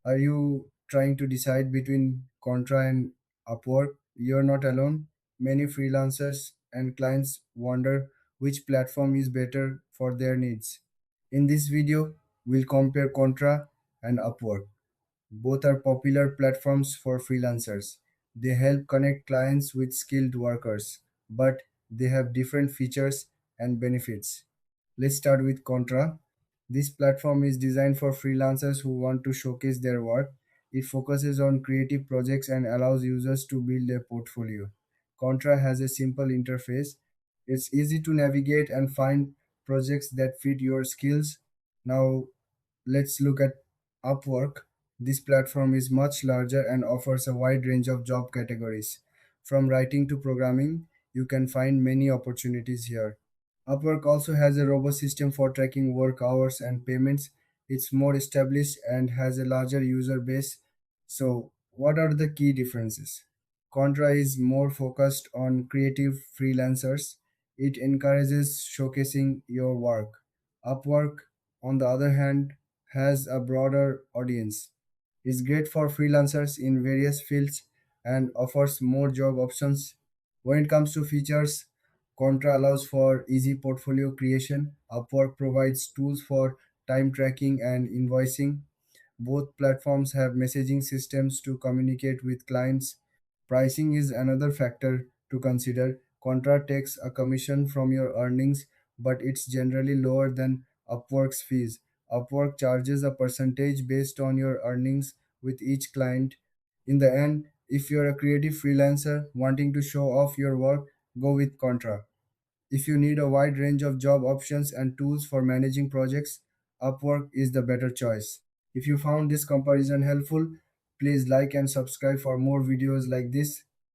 Are you trying to decide between Contra and Upwork? You're not alone. Many freelancers and clients wonder which platform is better for their needs. In this video, we'll compare Contra and Upwork. Both are popular platforms for freelancers. They help connect clients with skilled workers, but they have different features and benefits. Let's start with Contra. This platform is designed for freelancers who want to showcase their work. It focuses on creative projects and allows users to build a portfolio. Contra has a simple interface. It's easy to navigate and find projects that fit your skills. Now, let's look at Upwork. This platform is much larger and offers a wide range of job categories. From writing to programming, you can find many opportunities here. Upwork also has a robust system for tracking work hours and payments. It's more established and has a larger user base. So, what are the key differences? Contra is more focused on creative freelancers. It encourages showcasing your work. Upwork, on the other hand, has a broader audience. It's great for freelancers in various fields and offers more job options. When it comes to features, Contra allows for easy portfolio creation. Upwork provides tools for time tracking and invoicing. Both platforms have messaging systems to communicate with clients. Pricing is another factor to consider. Contra takes a commission from your earnings, but it's generally lower than Upwork's fees. Upwork charges a percentage based on your earnings with each client. In the end, if you're a creative freelancer wanting to show off your work, go with Contra. If you need a wide range of job options and tools for managing projects, Upwork is the better choice. If you found this comparison helpful, please like and subscribe for more videos like this.